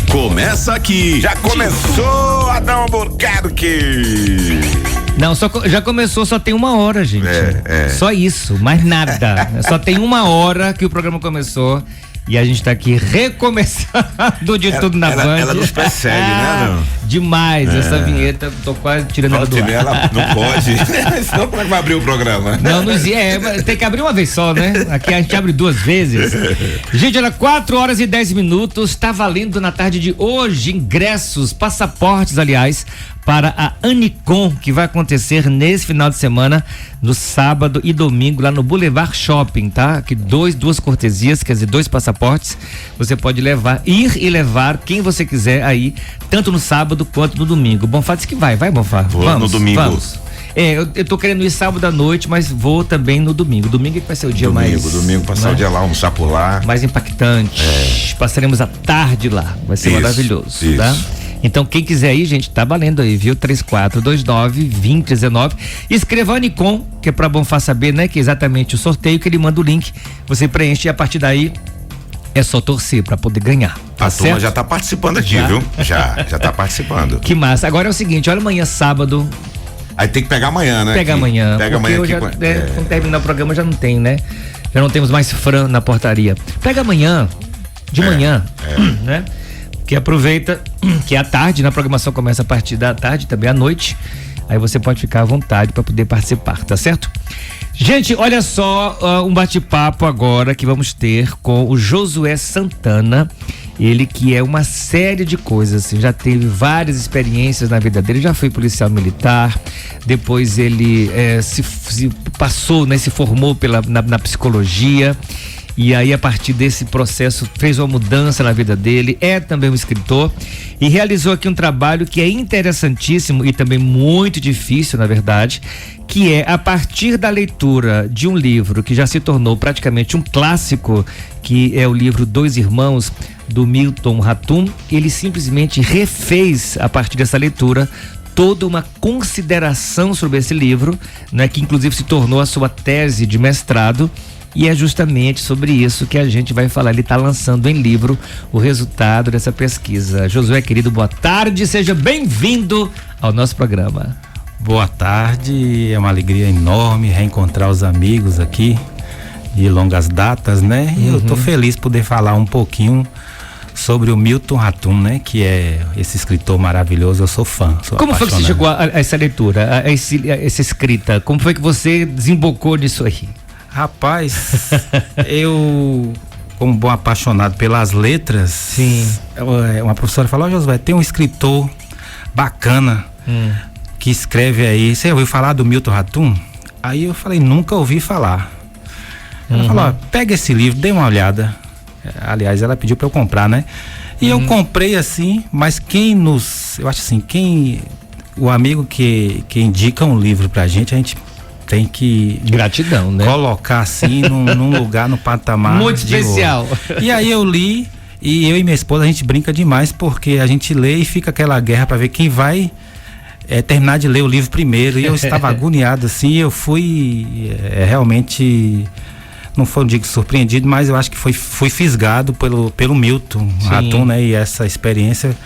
Começa aqui. Já começou, Adão Albuquerque. Não, já começou, só tem 1 hora, gente. Só isso, mais nada. Só tem 1 hora que o programa começou. E a gente tá aqui recomeçando de tudo na Band. Ela nos persegue, né? Não? Demais, essa vinheta, tô quase tirando ela do ar. Ela não pode, senão como é que vai abrir o programa? Não, tem que abrir uma vez só, né? Aqui a gente abre 2 vezes. Gente, olha, 4h10, tá valendo na tarde de hoje ingressos, passaportes, aliás, para a Anicom, que vai acontecer nesse final de semana, no sábado e domingo, lá no Boulevard Shopping, tá? Aqui 2 cortesias, quer dizer, 2 passaportes. Você pode ir e levar quem você quiser aí, tanto no sábado quanto no domingo. Bonfá disse que vai Bonfá? Vamos, no domingo. Vamos. Eu tô querendo ir sábado à noite, mas vou também no domingo. Domingo é que vai ser o dia Domingo, passar o dia lá, almoçar por lá. Mais impactante. Passaremos a tarde lá. Vai ser maravilhoso, tá? Então quem quiser ir, gente, tá valendo aí, viu? 3429-2019. Escreva Anicom, que é pra Bonfá saber, né? Que é exatamente o sorteio, que ele manda o link. Você preenche e a partir daí é só torcer pra poder ganhar. Tá a certo? turma já tá participando aqui, viu? Já tá participando. Que massa. Agora é o seguinte, olha, amanhã sábado. Aí tem que pegar amanhã, né? Pega amanhã. Pega amanhã aqui. Quando terminar o programa já não tem, né? Já não temos mais Fran na portaria. Pega amanhã, de manhã, né? Que aproveita que é à tarde, na programação começa a partir da tarde, também à noite. Aí você pode ficar à vontade para poder participar, tá certo? Gente, olha só, um bate-papo agora que vamos ter com o Josué Santana. Ele que é uma série de coisas, assim, já teve várias experiências na vida dele, já foi policial militar, depois ele se passou, né, se formou na psicologia. E aí, a partir desse processo, fez uma mudança na vida dele, é também um escritor e realizou aqui um trabalho que é interessantíssimo e também muito difícil, na verdade, que é a partir da leitura de um livro que já se tornou praticamente um clássico, que é o livro Dois Irmãos, do Milton Ratum. Ele simplesmente refez, a partir dessa leitura, toda uma consideração sobre esse livro, né, que inclusive se tornou a sua tese de mestrado. E é justamente sobre isso que a gente vai falar. Ele está lançando em livro o resultado dessa pesquisa. Josué, querido, boa tarde, seja bem-vindo ao nosso programa. Boa tarde, é uma alegria enorme reencontrar os amigos aqui de longas datas, né? E eu tô feliz de poder falar um pouquinho sobre o Milton Ratum, né? Que é esse escritor maravilhoso, eu sou fã. Como foi que você chegou a essa leitura, a essa escrita? Como foi que você desembocou nisso aí? Rapaz, eu, como bom apaixonado pelas letras, sim, uma professora falou: Josué, tem um escritor bacana que escreve aí, você ouviu falar do Milton Ratum? Aí eu falei, nunca ouvi falar. Ela falou, pega esse livro, dê uma olhada. Aliás, ela pediu para eu comprar, né? E eu comprei assim, mas eu acho assim, o amigo que indica um livro pra gente, a gente tem que gratidão, né? Colocar assim num lugar, no patamar muito especial. E aí eu li, e eu e minha esposa a gente brinca demais, porque a gente lê e fica aquela guerra para ver quem vai terminar de ler o livro primeiro. E eu estava agoniado assim, eu fui realmente, não foi, não digo surpreendido, mas eu acho que fui fisgado pelo Milton Ratum, né? E essa experiência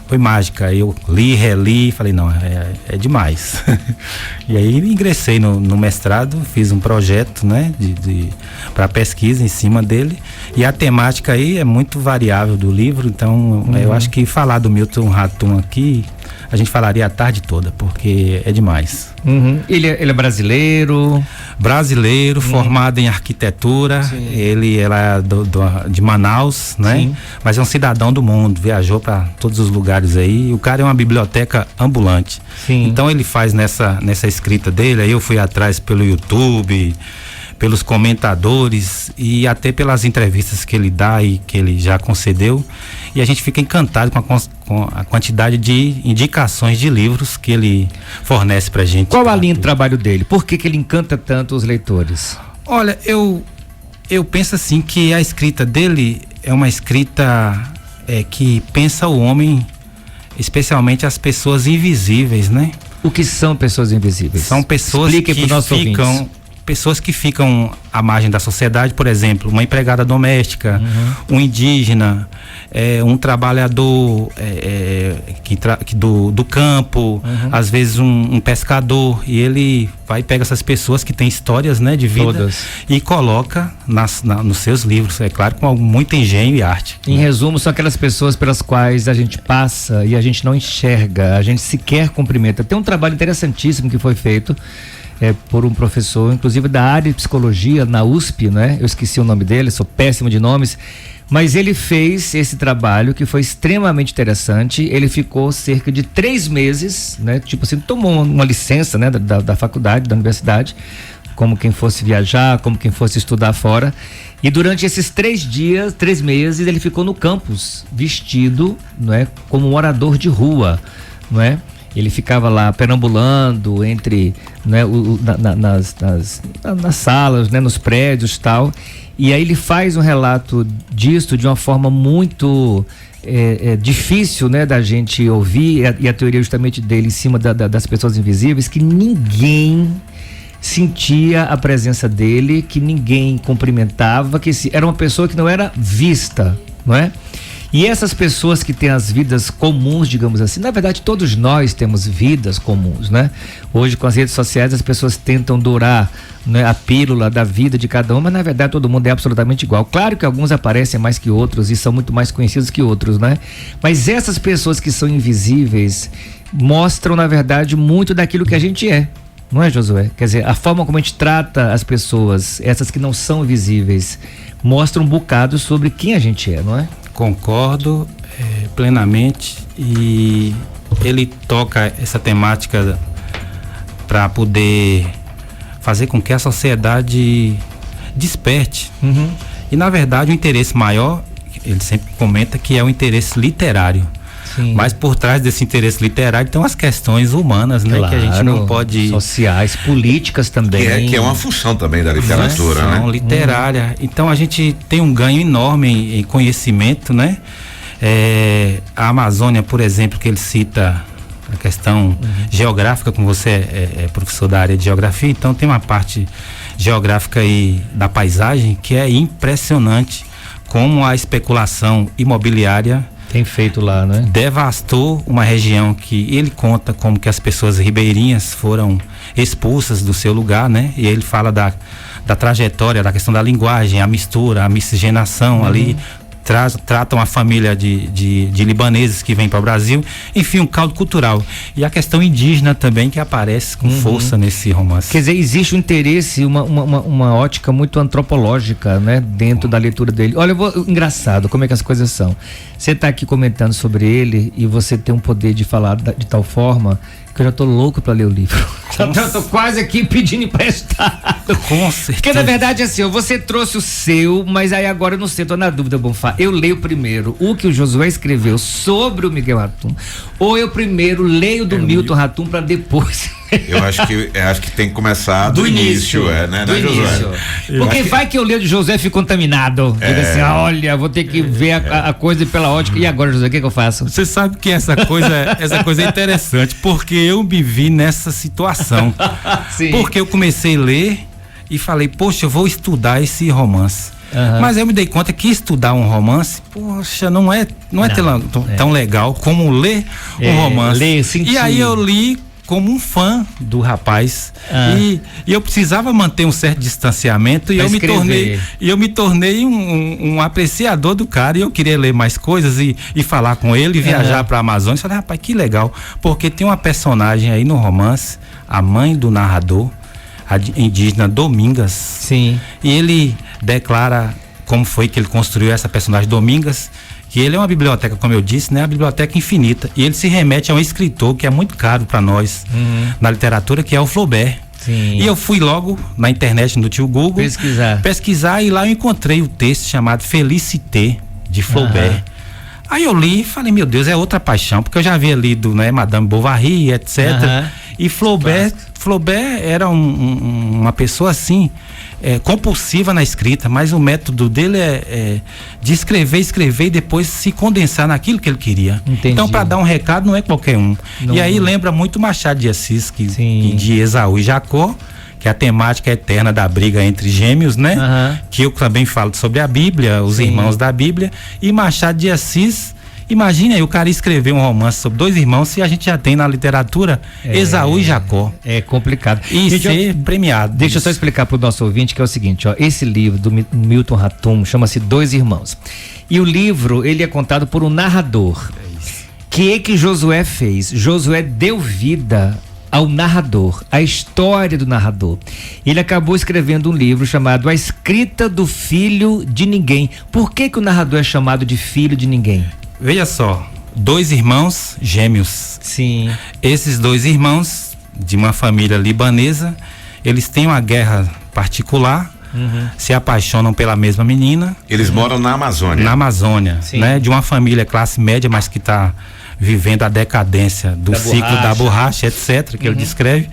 foi mágica. Eu li, reli, falei, não, é demais. E aí ingressei no mestrado, fiz um projeto, né, para pesquisa em cima dele. E a temática aí é muito variável do livro, então eu acho que falar do Milton Ratum aqui, a gente falaria a tarde toda, porque é demais. Ele é brasileiro? Brasileiro, formado em arquitetura. Sim. Ele é de Manaus, né? Sim. Mas é um cidadão do mundo, viajou para todos os lugares aí. O cara é uma biblioteca ambulante. Sim. Então ele faz nessa escrita dele, aí eu fui atrás pelo YouTube, pelos comentadores e até pelas entrevistas que ele dá e que ele já concedeu, e a gente fica encantado com a quantidade de indicações de livros que ele fornece pra gente. Qual a linha de trabalho dele? Por que ele encanta tanto os leitores? Olha, eu penso assim que a escrita dele é uma escrita que pensa o homem, especialmente as pessoas invisíveis, né? O que são pessoas invisíveis? São pessoas que ficam pessoas que ficam à margem da sociedade, por exemplo, uma empregada doméstica, um indígena, um trabalhador do campo, às vezes um pescador, e ele vai e pega essas pessoas que têm histórias, né, de vida. Todas. E coloca nos seus livros, é claro, com muito engenho e arte. Em resumo, são aquelas pessoas pelas quais a gente passa e a gente não enxerga, a gente sequer cumprimenta. Tem um trabalho interessantíssimo que foi feito por um professor, inclusive da área de psicologia na USP, né? Eu esqueci o nome dele, sou péssimo de nomes, mas ele fez esse trabalho que foi extremamente interessante. Ele ficou cerca de 3 meses, né? Tipo assim, tomou uma licença, né? Da faculdade, da universidade, como quem fosse viajar, como quem fosse estudar fora. E durante esses 3 meses, ele ficou no campus, vestido, não é, como um morador de rua, não é? Ele ficava lá perambulando entre, né, nas salas, né, nos prédios e tal. E aí ele faz um relato disso de uma forma muito difícil, né, da gente ouvir, e a teoria justamente dele em cima das pessoas invisíveis, que ninguém sentia a presença dele, que ninguém cumprimentava, que era uma pessoa que não era vista, não é? E essas pessoas que têm as vidas comuns, digamos assim, na verdade todos nós temos vidas comuns, né? Hoje com as redes sociais as pessoas tentam dourar, né, a pílula da vida de cada um, mas na verdade todo mundo é absolutamente igual. Claro que alguns aparecem mais que outros e são muito mais conhecidos que outros, né? Mas essas pessoas que são invisíveis mostram na verdade muito daquilo que a gente é. Não é, Josué? Quer dizer, a forma como a gente trata as pessoas, essas que não são visíveis, mostra um bocado sobre quem a gente é, não é? Concordo plenamente, e ele toca essa temática para poder fazer com que a sociedade desperte. E na verdade o interesse maior, ele sempre comenta que é o interesse literário. Sim. Mas por trás desse interesse literário estão as questões humanas, né? Claro, que a gente não pode... sociais, políticas também. Que é uma função também da literatura, né? Função literária. Então a gente tem um ganho enorme em conhecimento, né? A Amazônia, por exemplo, que ele cita a questão geográfica, como você é professor da área de geografia, então tem uma parte geográfica aí da paisagem que é impressionante, como a especulação imobiliária tem feito lá, né? Devastou uma região que ele conta como que as pessoas ribeirinhas foram expulsas do seu lugar, né? E ele fala da trajetória, da questão da linguagem, a mistura, a miscigenação ali. Tratam a família de libaneses que vem para o Brasil, enfim, um caldo cultural. E a questão indígena também, que aparece com força nesse romance. Quer dizer, existe um interesse, uma ótica muito antropológica, né, dentro da leitura dele. Olha, engraçado como é que as coisas são. Você está aqui comentando sobre ele e você tem um poder de falar de tal forma que eu já tô louco para ler o livro. Eu tô quase aqui pedindo emprestado. Com certeza. Porque na verdade assim, você trouxe o seu, mas aí agora eu não sei, tô na dúvida, Bonfá. Eu leio primeiro o que o Josué escreveu sobre o Miguel Ratum, ou eu primeiro leio do Milton Ratum para depois... Eu acho que tem que começar do início, né? Do início. Porque vai que eu leio de Josué e fico contaminado. Digo assim, olha, vou ter que ver a coisa pela ótica. E agora, Josué, o que eu faço? Você sabe que essa coisa é interessante, porque eu me vi nessa situação. Sim. Porque eu comecei a ler e falei, poxa, eu vou estudar esse romance. Mas eu me dei conta que estudar um romance, poxa, não é tão legal como ler um romance. E aí eu li como um fã do rapaz, e eu precisava manter um certo distanciamento, e eu me tornei um apreciador do cara, e eu queria ler mais coisas e falar com ele, e viajar para a Amazônia. Eu falei, rapaz, que legal, porque tem uma personagem aí no romance, a mãe do narrador, a indígena Domingas. Sim. E ele declara como foi que ele construiu essa personagem Domingas, que ele é uma biblioteca, como eu disse, né? A biblioteca infinita. E ele se remete a um escritor que é muito caro para nós na literatura, que é o Flaubert. Sim. E eu fui logo na internet, no tio Google, pesquisar, e lá eu encontrei o texto chamado Félicité, de Flaubert. Aí eu li e falei, meu Deus, é outra paixão, porque eu já havia lido, né, Madame Bovary, etc. E Flaubert era uma pessoa assim, compulsiva na escrita, mas o método dele é de escrever e depois se condensar naquilo que ele queria. Entendi. Então, para dar um recado, não é qualquer um. E aí lembra muito Machado de Assis, de Esaú e Jacó, que é a temática eterna da briga entre gêmeos, né? Que eu também falo sobre a Bíblia, os irmãos da Bíblia, e Machado de Assis. Imagina aí o cara escrever um romance sobre dois irmãos, se a gente já tem na literatura Esaú e Jacó. É complicado. E ser premiado. Deixa eu só explicar para o nosso ouvinte que é o seguinte, ó, esse livro do Milton Ratum chama-se Dois Irmãos. E o livro, ele é contado por um narrador. Que Josué fez? Josué deu vida ao narrador, a história do narrador. Ele acabou escrevendo um livro chamado A Escrita do Filho de Ninguém. Por que o narrador é chamado de filho de ninguém? Veja só, dois irmãos gêmeos. Sim. Esses dois irmãos, de uma família libanesa, eles têm uma guerra particular, se apaixonam pela mesma menina. Eles moram na Amazônia. Na Amazônia, né? De uma família classe média, mas que está vivendo a decadência do ciclo da borracha, etc., que ele descreve.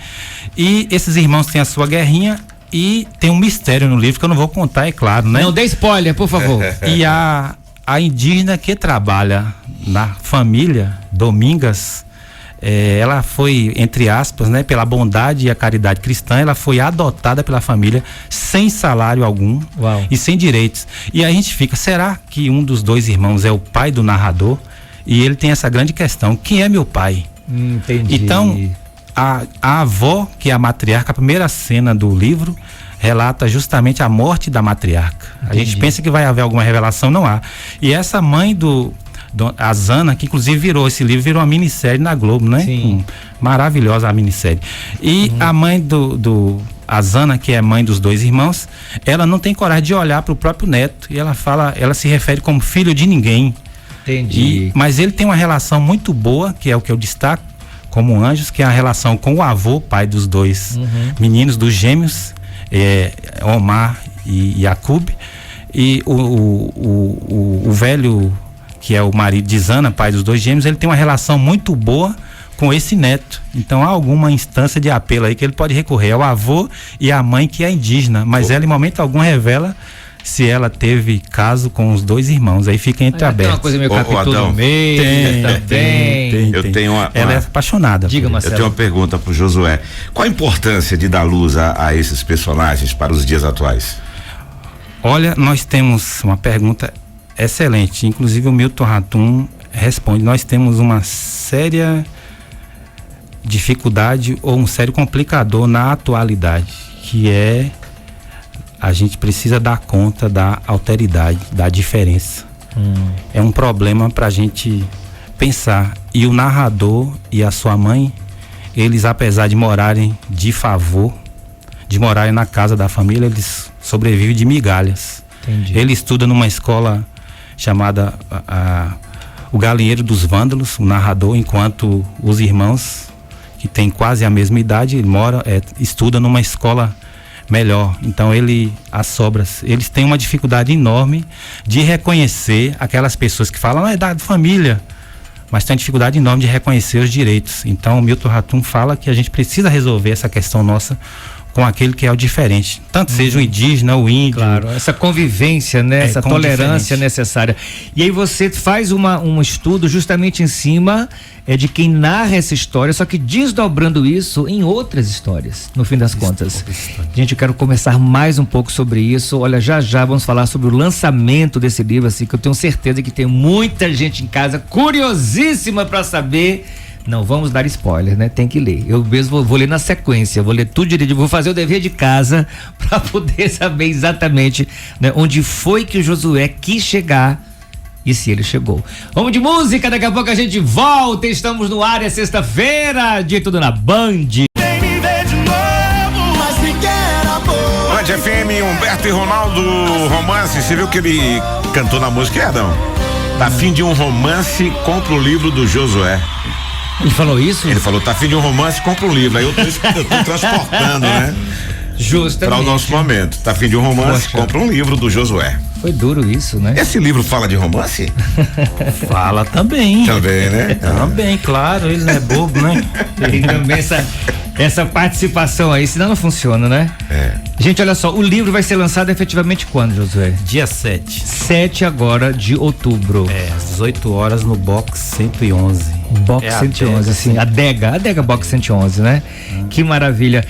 E esses irmãos têm a sua guerrinha e tem um mistério no livro que eu não vou contar, é claro, né? Não dê spoiler, por favor. E a indígena que trabalha na família Domingas, ela foi, entre aspas, né, pela bondade e a caridade cristã, ela foi adotada pela família sem salário algum. Uau. E sem direitos. E a gente fica, será que um dos dois irmãos é o pai do narrador? E ele tem essa grande questão, quem é meu pai? Entendi. Então, a avó, que é a matriarca, a primeira cena do livro, relata justamente a morte da matriarca. Entendi. A gente pensa que vai haver alguma revelação, não há. E essa mãe a Zana, que inclusive esse livro virou uma minissérie na Globo, né? Sim. Maravilhosa a minissérie. E a mãe a Zana, que é mãe dos dois irmãos, ela não tem coragem de olhar para o próprio neto. E ela se refere como filho de ninguém. Entendi. Mas ele tem uma relação muito boa, que é o que eu destaco, como anjos, que é a relação com o avô, pai dos dois meninos, dos gêmeos, Omar e Jacob. E o velho, que é o marido de Zana, pai dos dois gêmeos, ele tem uma relação muito boa com esse neto. Então há alguma instância de apelo aí que ele pode recorrer ao avô e à mãe, que é indígena, mas ela em momento algum revela se ela teve caso com os dois irmãos. Aí fica entreaberto. Tem uma coisa meio capítulo no meio. Tem. Eu tenho ela é apaixonada. Diga, Marcelo. Eu tenho uma pergunta pro Josué. Qual a importância de dar luz a esses personagens para os dias atuais? Olha, nós temos uma pergunta excelente. Inclusive o Milton Ratum responde. Nós temos uma séria dificuldade ou um sério complicador na atualidade, que é a gente precisa dar conta da alteridade, da diferença. É um problema para a gente pensar. E o narrador e a sua mãe, eles, apesar de morarem de favor, de morarem na casa da família, eles sobrevivem de migalhas. Entendi. Ele estuda numa escola chamada o Galinheiro dos Vândalos, o narrador, enquanto os irmãos, que têm quase a mesma idade, estuda numa escola melhor. Então as sobras, eles têm uma dificuldade enorme de reconhecer aquelas pessoas que falam, é da família, mas tem uma dificuldade enorme de reconhecer os direitos. Então o Milton Ratum fala que a gente precisa resolver essa questão nossa com aquele que é o diferente, tanto seja o indígena, o índio. Claro, essa convivência, né? Essa tolerância necessária. E aí você faz um estudo justamente em cima de quem narra essa história, só que desdobrando isso em outras histórias, no fim das contas. Gente, eu quero conversar mais um pouco sobre isso. Olha, já vamos falar sobre o lançamento desse livro, assim, que eu tenho certeza que tem muita gente em casa curiosíssima para saber. Não vamos dar spoiler, né? Tem que ler. Eu mesmo vou ler na sequência, vou ler tudo direito, vou fazer o dever de casa para poder saber exatamente, né, onde foi que o Josué quis chegar e se ele chegou. Vamos de música, daqui a pouco a gente volta. Estamos no ar, é sexta-feira, dia tudo na Band. Band FM, Humberto e Ronaldo, romance. Você viu que ele cantou na música, Adão? Tá afim de um romance, compra o livro do Josué. Ele falou isso? Ele falou, tá afim de um romance, compra um livro. Aí eu tô transportando, né? Justamente. Para o nosso momento. Tá afim de um romance, compra um livro do Josué. Foi duro isso, né? Esse livro fala de romance? Fala também. Também, né? Também, claro, ele não é bobo, né? Tem também essa participação aí, senão não funciona, né? Gente, olha só, o livro vai ser lançado efetivamente quando, Josué? Dia 7. 7 agora de outubro. Às 18 horas no box 111. Box 111, assim, a Adega Box 111, né? Que maravilha.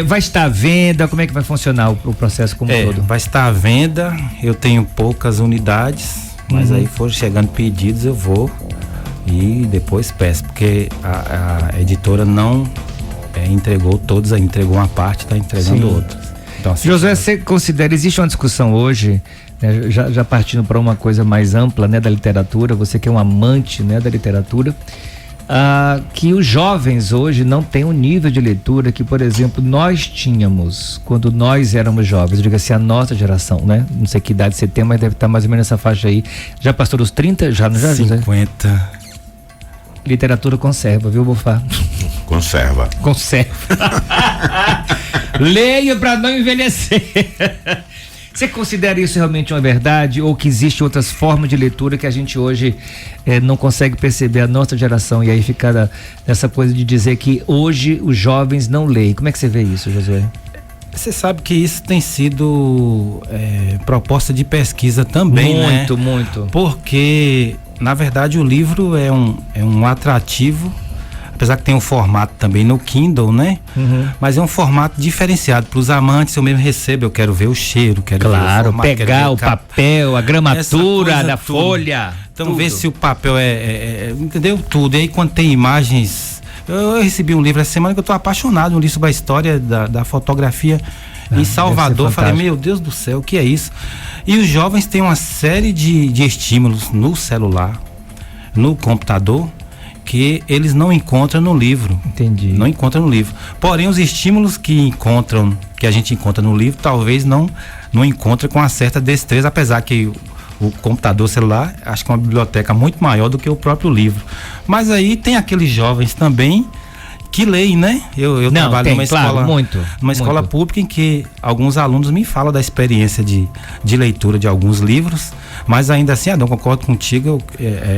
Vai estar à venda, como é que vai funcionar o processo como todo? Vai estar à venda, eu tenho poucas unidades, mas aí for chegando pedidos eu vou e depois peço, porque a editora não entregou todos, entregou uma parte, está entregando outras. Então, assim, Josué, você considera, existe uma discussão hoje, né, já partindo para uma coisa mais ampla, né, da literatura, você que é um amante, né, da literatura, que os jovens hoje não têm o nível de leitura que, por exemplo, nós tínhamos quando nós éramos jovens. Eu digo assim, a nossa geração, né? Não sei que idade você tem, mas deve estar mais ou menos nessa faixa aí. Já passou dos 30? Já, não já? 50. Literatura conserva, viu, Bofá? Conserva. Leia para não envelhecer. Você considera isso realmente uma verdade ou que existem outras formas de leitura que a gente hoje não consegue perceber, a nossa geração, e aí fica nessa coisa de dizer que hoje os jovens não leem? Como é que você vê isso, Josué? Você sabe que isso tem sido proposta de pesquisa também, né? Muito. Porque, na verdade, o livro é um atrativo, apesar que tem um formato também no Kindle, né? Mas é um formato diferenciado para os amantes. Eu mesmo recebo, eu quero ver o cheiro, quero ver o formato, pegar o papel, a gramatura da folha. Então ver se o papel entendeu? Tudo. E aí quando tem imagens, eu recebi um livro essa semana que eu estou apaixonado, um livro sobre a história da fotografia em Salvador. Falei, meu Deus do céu, o que é isso? E os jovens têm uma série de estímulos no celular, no computador, que eles não encontram no livro. Entendi. Não encontram no livro. Porém, os estímulos que a gente encontra no livro, talvez não encontre com uma certa destreza, apesar que o computador celular, acho que é uma biblioteca muito maior do que o próprio livro. Mas aí tem aqueles jovens também que leem, né? Eu trabalho numa escola pública em que alguns alunos me falam da experiência de leitura de alguns livros, mas ainda assim, Adão, concordo contigo,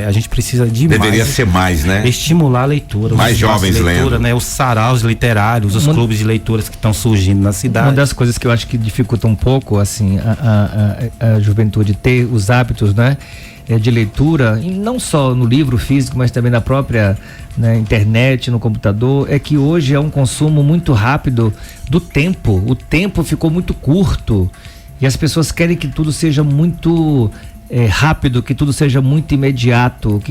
a gente precisa de Deveria ser mais, né? Estimular a leitura. Mais jovens lendo. Né? Os saraus literários, os clubes de leituras que estão surgindo na cidade. Uma das coisas que eu acho que dificulta um pouco, assim, a juventude ter os hábitos, né? De leitura, e não só no livro físico, mas também na própria internet, no computador, é que hoje é um consumo muito rápido do tempo. O tempo ficou muito curto e as pessoas querem que tudo seja muito rápido, que tudo seja muito imediato,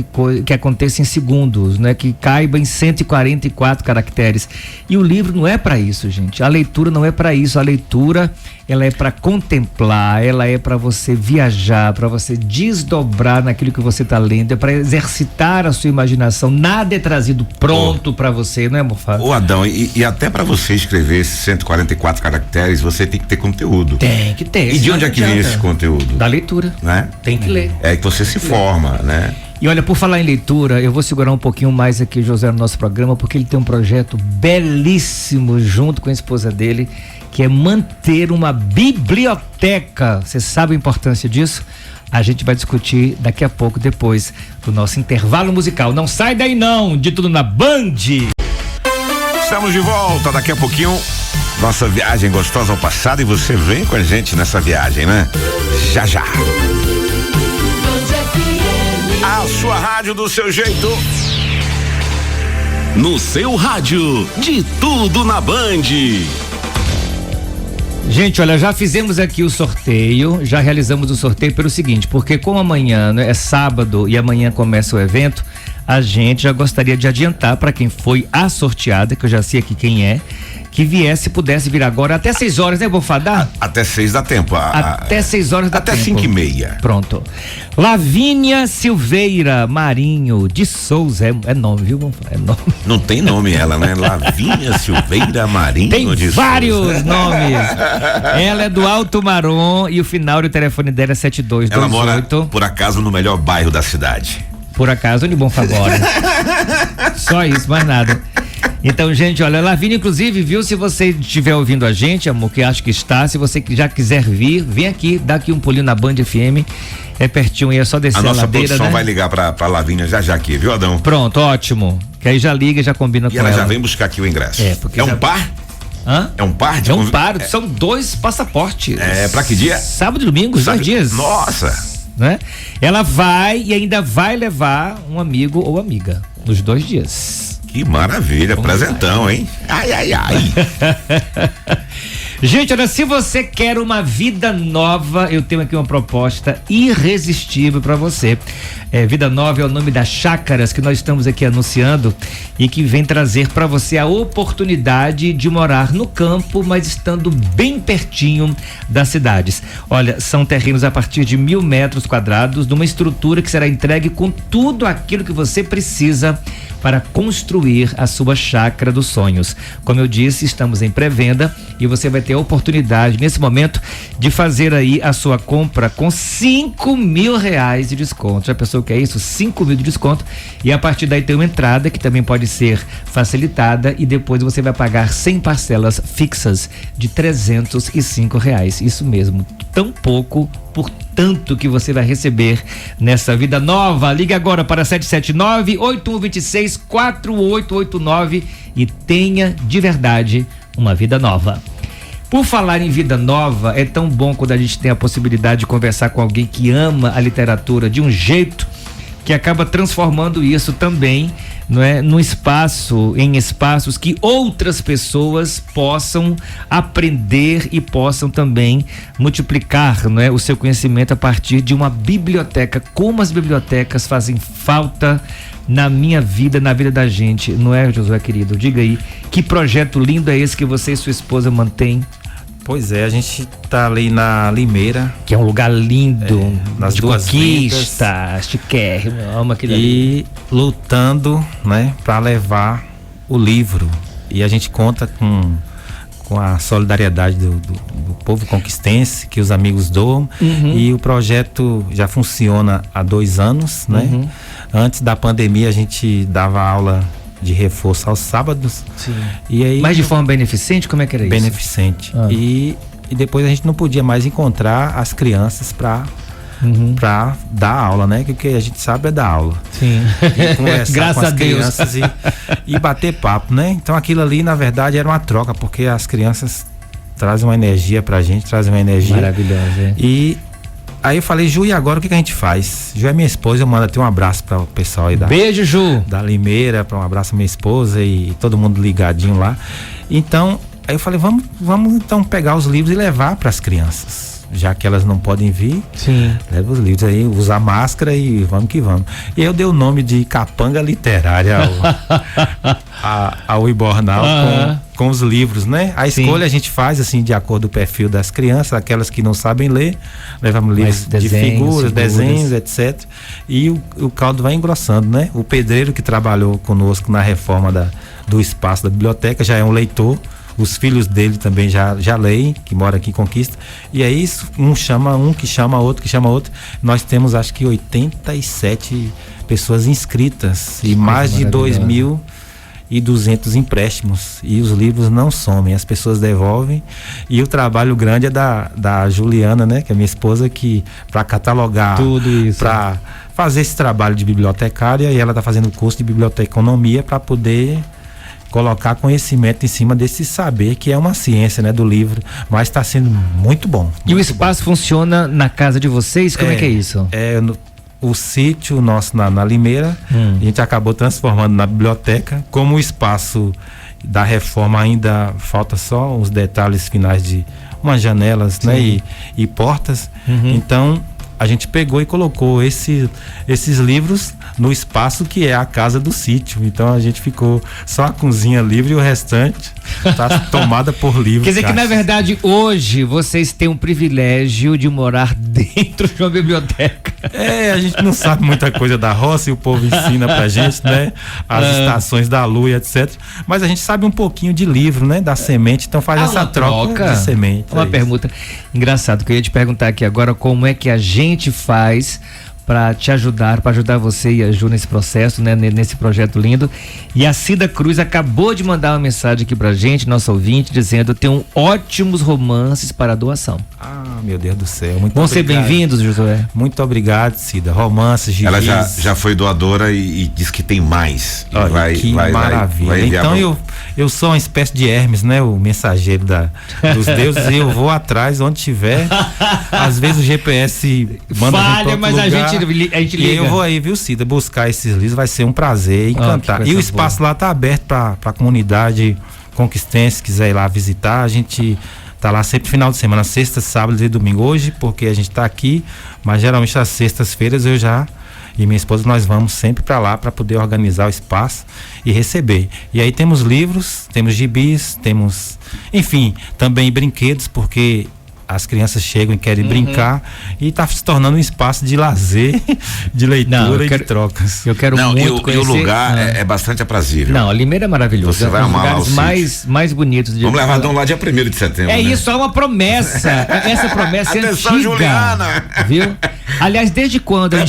que aconteça em segundos, né? Que caiba em 144 caracteres. E o livro não é para isso, gente. A leitura não é para isso. A leitura, ela é para contemplar, ela é para você viajar, para você desdobrar naquilo que você está lendo, é para exercitar a sua imaginação. Nada é trazido pronto para você, não é, Mofá? Ô Adão, e até para você escrever esses 144 caracteres, você tem que ter conteúdo. Tem que ter. E de onde é que vem esse conteúdo? Da leitura. Né? Tem que ler. É que você se forma, né? E olha, por falar em leitura, eu vou segurar um pouquinho mais aqui o José no nosso programa, porque ele tem um projeto belíssimo junto com a esposa dele, que é manter uma biblioteca. Você sabe a importância disso? A gente vai discutir daqui a pouco, depois do nosso intervalo musical. Não sai daí não, de tudo na Band. Estamos de volta daqui a pouquinho. Nossa viagem gostosa ao passado, e você vem com a gente nessa viagem, né? Já já. A sua rádio do seu jeito. No seu rádio, de tudo na Band. Gente, olha, já fizemos aqui o sorteio, já realizamos o sorteio pelo seguinte, porque como amanhã, né, é sábado e amanhã começa o evento, a gente já gostaria de adiantar para quem foi a sorteada, que eu já sei aqui quem é, que viesse, pudesse vir agora até 6 horas, né, Bofadá? Até 6 dá tempo. Até 6 horas dá tempo. Até 5:30. Pronto. Lavínia Silveira Marinho de Souza, é nome, viu, Bofadá? É nome. Não tem nome ela, né? Lavínia Silveira Marinho tem de vários Souza. nomes. Ela é do Alto Marom e o final do telefone dela é 7228. Ela mora, por acaso, no melhor bairro da cidade. Por acaso, onde bom agora. Só isso, mais nada. Então, gente, olha, Lavínia, inclusive, viu, se você estiver ouvindo a gente, amor, que acho que está, se você já quiser vir, vem aqui, dá aqui um pulinho na Band FM, é pertinho e é só descer a ladeira, nossa produção né? vai ligar pra Lavínia já aqui, viu, Adão? Pronto, ótimo. Que aí já liga, já combina com ela. ela. E ela já vem buscar aqui o ingresso. Porque é um par? Hã? É um par de são 2 passaportes. Pra que dia? Sábado e domingo, 2 dias. Nossa! Né? Ela vai e ainda vai levar um amigo ou amiga nos 2 dias. Que maravilha, presentão, hein? Ai, ai, ai. Gente, olha, se você quer uma vida nova, eu tenho aqui uma proposta irresistível para você. Vida Nova é o nome das chácaras que nós estamos aqui anunciando e que vem trazer para você a oportunidade de morar no campo, mas estando bem pertinho das cidades. Olha, são terrenos a partir de 1.000 metros quadrados, numa estrutura que será entregue com tudo aquilo que você precisa para construir a sua chácara dos sonhos. Como eu disse, estamos em pré-venda e você vai ter a oportunidade nesse momento de fazer aí a sua compra com R$5.000 de desconto. Já pensou o que é isso? 5 mil de desconto, e a partir daí tem uma entrada que também pode ser facilitada e depois você vai pagar 100 parcelas fixas de R$305. Isso mesmo, tão pouco por tanto que você vai receber nessa vida nova. Liga agora para 779-8126-4889 e tenha de verdade uma vida nova. Por falar em vida nova, é tão bom quando a gente tem a possibilidade de conversar com alguém que ama a literatura de um jeito que acaba transformando isso também, não é, em espaços que outras pessoas possam aprender e possam também multiplicar, não é, o seu conhecimento a partir de uma biblioteca. Como as bibliotecas fazem falta na minha vida, na vida da gente, não é, Josué querido? Diga aí, que projeto lindo é esse que você e sua esposa mantêm? Pois é, a gente tá ali na Limeira. Que é um lugar lindo, nas de duas conquista, chiquérrimo, amo aquele e ali. Lutando, né, para levar o livro. E a gente conta com a solidariedade do povo conquistense, que os amigos doam. E o projeto já funciona há 2 anos, né? Antes da pandemia a gente dava aula de reforço aos sábados. Sim. E aí, mas de forma beneficente, como é que era isso? Beneficente. E depois a gente não podia mais encontrar as crianças para dar aula, né? Que o que a gente sabe é dar aula. Sim. E conversar graças com as a Deus. crianças e bater papo, né? Então aquilo ali, na verdade, era uma troca, porque as crianças trazem uma energia pra gente, trazem uma energia maravilhosa. E aí eu falei, Ju, e agora o que a gente faz? Ju é minha esposa, eu mando até um abraço para o pessoal aí beijo, Ju, da Limeira, para um abraço à minha esposa e todo mundo ligadinho lá. Então, aí eu falei, vamos então pegar os livros e levar para as crianças. Já que elas não podem vir, leva os livros aí, usar máscara e vamos que vamos. E aí eu dei o nome de Capanga Literária ao Ibornal com os livros, né? A escolha a gente faz assim de acordo com o perfil das crianças, aquelas que não sabem ler, levamos livros de figuras, desenhos, etc. E o caldo vai engrossando, né? O pedreiro que trabalhou conosco na reforma do espaço da biblioteca já é um leitor. Os filhos dele também já leem, que mora aqui em Conquista. E aí um que chama outro, que chama outro. Nós temos acho que 87 pessoas inscritas e mais de 2.200 empréstimos. E os livros não somem, as pessoas devolvem. E o trabalho grande é da Juliana, né? Que é minha esposa, que para catalogar tudo isso, para fazer esse trabalho de bibliotecária, e ela está fazendo o curso de biblioteconomia para poder colocar conhecimento em cima desse saber, que é uma ciência, né, do livro, mas está sendo muito bom. E o espaço funciona na casa de vocês? Como é que é isso? O sítio nosso na Limeira, a gente acabou transformando na biblioteca. Como o espaço da reforma ainda falta só os detalhes finais de umas janelas, né, e portas, então a gente pegou e colocou esses livros no espaço que é a casa do sítio. Então a gente ficou só a cozinha livre e o restante tá tomada por livros. Quer dizer que na verdade hoje vocês têm um privilégio de morar dentro de uma biblioteca. A gente não sabe muita coisa da roça e o povo ensina pra gente, né? As estações da lua e etc. Mas a gente sabe um pouquinho de livro, né? Da semente, então faz essa troca de semente. Uma pergunta engraçada que eu ia te perguntar aqui agora, como é que a gente faz para te ajudar, para ajudar você e a Ju nesse processo, né? Nesse projeto lindo. E a Cida Cruz acabou de mandar uma mensagem aqui pra gente, nosso ouvinte, dizendo: tenho ótimos romances para doação. Ah, meu Deus do céu, muito Vão obrigado. ser bem-vindos, Josué. Muito obrigado, Cida. Romances, gibis. Ela já foi doadora e diz que tem mais. E Olha, que maravilha. vai enviar então eu sou uma espécie de Hermes, né? O mensageiro dos deuses, e eu vou atrás onde tiver. Às vezes o GPS manda falha, mas lugar, a gente liga. E eu vou aí, viu, Cida, buscar esses livros, vai ser um prazer, encantar. E o espaço lá tá aberto para a comunidade conquistense, se quiser ir lá visitar. A gente tá lá sempre final de semana, sexta, sábado e domingo. Hoje, porque a gente tá aqui, mas geralmente às sextas-feiras eu e minha esposa, nós vamos sempre para lá para poder organizar o espaço e receber. E aí temos livros, temos gibis, temos, enfim, também brinquedos, porque as crianças chegam e querem brincar, e está se tornando um espaço de lazer, de leitura de trocas. Eu quero muito conhecer. E o lugar é bastante aprazível. Não, Limeira é maravilhoso. Você vai amar os lugares mais bonitos. Vamos levar Dom lá dia 1º de setembro. É, né? Isso, é uma promessa. Essa promessa é Atenção, antiga. Juliana. Viu? Aliás, desde quando a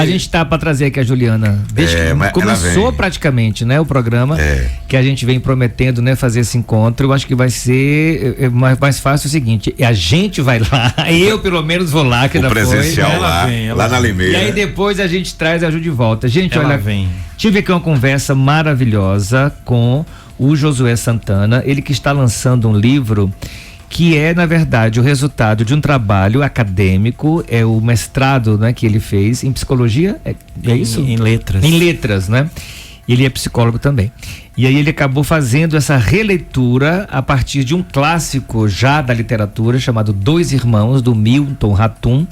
gente tá para trazer aqui a Juliana? Desde que começou praticamente, né, o programa, que a gente vem prometendo, né, fazer esse encontro. Eu acho que vai ser mais fácil o seguinte: a gente vai lá, eu pelo menos vou lá, que o presencial foi, lá na Limeira. E aí depois a gente traz a Ju de volta. Gente, ela olha, tive aqui uma conversa maravilhosa com o Josué Santana, ele que está lançando um livro que é, na verdade, o resultado de um trabalho acadêmico, é o mestrado, né, que ele fez em psicologia, é isso? Em letras. Em letras, né? Ele é psicólogo também. E aí ele acabou fazendo essa releitura a partir de um clássico já da literatura chamado Dois Irmãos, do Milton Ratum.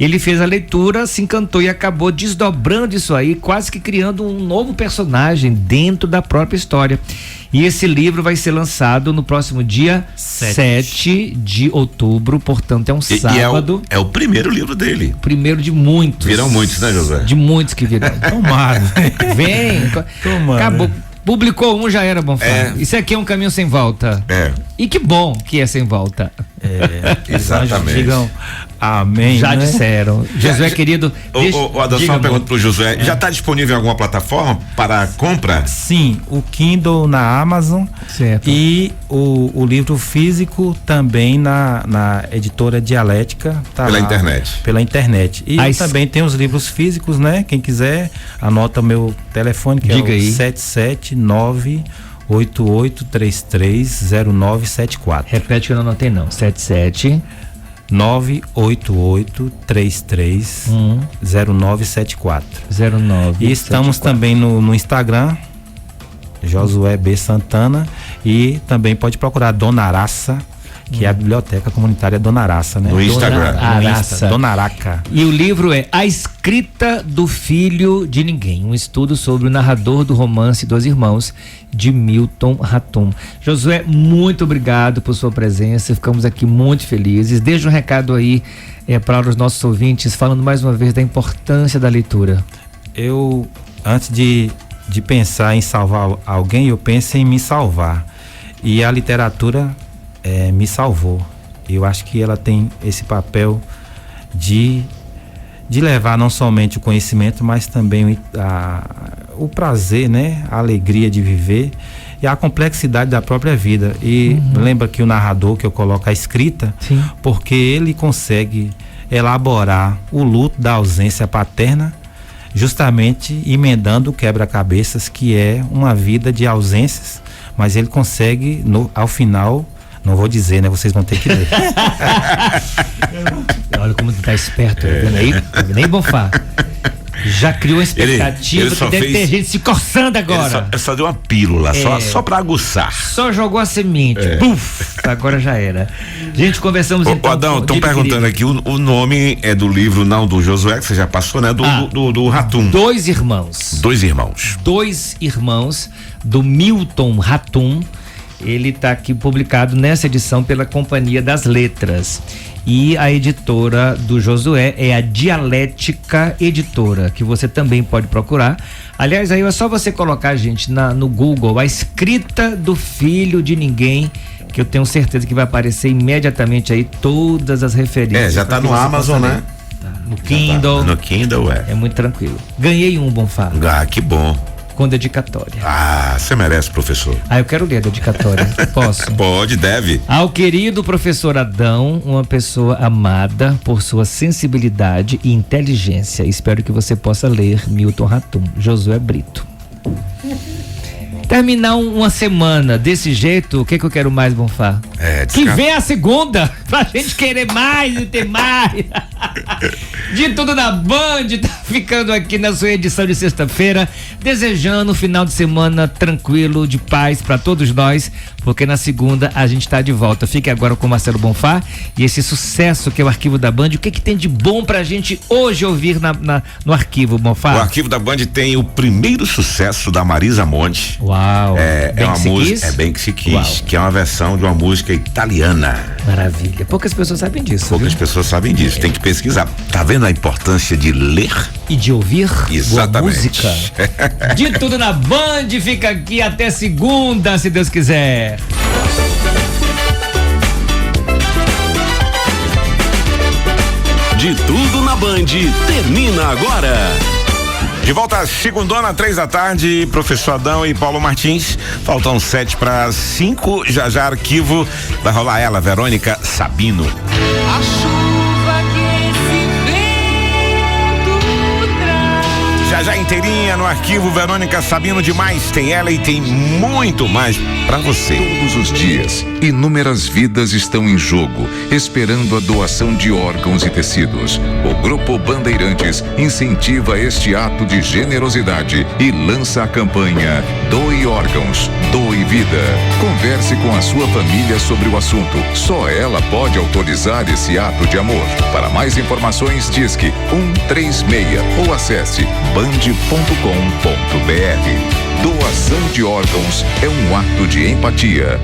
Ele fez a leitura, se encantou e acabou desdobrando isso aí, quase que criando um novo personagem dentro da própria história. E esse livro vai ser lançado no próximo dia 7 de outubro, portanto é um sábado. E é o primeiro livro dele. Primeiro de muitos. Virão muitos, né, José? De muitos que virão. Tomara. Vem. Tomara. Acabou. Publicou um, já era, Bonfá. Isso aqui é um caminho sem volta. E que bom que é sem volta. Exatamente. Digam amém. Já disseram. Josué, querido. Só uma pergunta pro Josué. Já está disponível em alguma plataforma para compra? Sim, o Kindle na Amazon. Certo. E o livro físico também na editora Dialética. Tá pela lá, internet. Pela internet. E também tem os livros físicos, né? Quem quiser, anota meu telefone, que Diga é o aí. 77988330974. Repete que eu não anotei não. 77 988330974. 09. E estamos também no Instagram, Josué B. Santana, e também pode procurar Dona Araça, que é a biblioteca comunitária Dona Araça, né? No Instagram. Dona Araca. E o livro é A Escrita do Filho de Ninguém, um estudo sobre o narrador do romance Dois Irmãos, de Milton Ratum. Josué, muito obrigado por sua presença, ficamos aqui muito felizes. Deixa um recado aí para os nossos ouvintes, falando mais uma vez da importância da leitura. Eu, antes de pensar em salvar alguém, eu penso em me salvar. E a literatura me salvou. Eu acho que ela tem esse papel de levar não somente o conhecimento, mas também o prazer, né? A alegria de viver e a complexidade da própria vida. E lembra que o narrador, que eu coloco a escrita, Sim. porque ele consegue elaborar o luto da ausência paterna, justamente emendando o quebra-cabeças, que é uma vida de ausências, mas ele consegue, ao final, não vou dizer, né? Vocês vão ter que ler. Olha como tu tá esperto, tá vendo aí? Tá vendo aí, Bonfá? Já criou uma expectativa ele que deve ter gente se coçando agora. Ele só deu uma pílula, só pra aguçar. Só jogou a semente. Puf! Agora já era. Gente, conversamos então. Adão, estão perguntando aqui, o nome é do livro, não do Josué, que você já passou, né? Do Ratum. Dois Irmãos. Dois Irmãos. Dois Irmãos, do Milton Ratum. Ele está aqui publicado nessa edição pela Companhia das Letras. E a editora do Josué é a Dialética Editora, que você também pode procurar. Aliás, aí é só você colocar, gente, no Google, A Escrita do Filho de Ninguém, que eu tenho certeza que vai aparecer imediatamente aí todas as referências. Já tá no Amazon, né? No Kindle. No Kindle, É muito tranquilo. Ganhei um, Bonfá. Ah, que bom. Com dedicatória. Ah, você merece, professor. Eu quero ler a dedicatória. Posso? Pode, deve. Ao querido professor Adão, uma pessoa amada por sua sensibilidade e inteligência. Espero que você possa ler Milton Ratum. Josué Brito. Terminar uma semana desse jeito, o que eu quero mais, Bonfá? Que vem a segunda, pra gente querer mais e ter mais. De tudo na Band, tá ficando aqui na sua edição de sexta-feira, desejando um final de semana tranquilo, de paz pra todos nós, porque na segunda a gente tá de volta. Fique agora com o Marcelo Bonfá e esse sucesso que é o Arquivo da Band. O que tem de bom pra gente hoje ouvir no Arquivo, Bonfá? O Arquivo da Band tem o primeiro sucesso da Marisa Monte. Uau! É uma música, Bem Que Se Quis, Uau. que é uma versão de uma música italiana. Maravilha. Poucas pessoas sabem disso. Poucas pessoas sabem disso, tem que pesquisar. Tá vendo a importância de ler? E de ouvir Exatamente. boa música. De tudo na Band, fica aqui até segunda, se Deus quiser. De Tudo na Band, termina agora. De volta às segundona, 3 da tarde, professor Adão e Paulo Martins. Faltam 7:45. Já Arquivo. Vai rolar ela, Verônica Sabino. A chuva que esse vento traz. Já inteirinha no Arquivo, Verônica Sabino demais. Tem ela e tem muito mais pra você. Todos os dias, inúmeras vidas estão em jogo, esperando a doação de órgãos e tecidos. O Grupo Bandeirantes incentiva este ato de generosidade e lança a campanha Doe Órgãos, Doe Vida. Converse com a sua família sobre o assunto. Só ela pode autorizar esse ato de amor. Para mais informações, disque 136 ou acesse band.com.br. Doação de órgãos é um ato de empatia.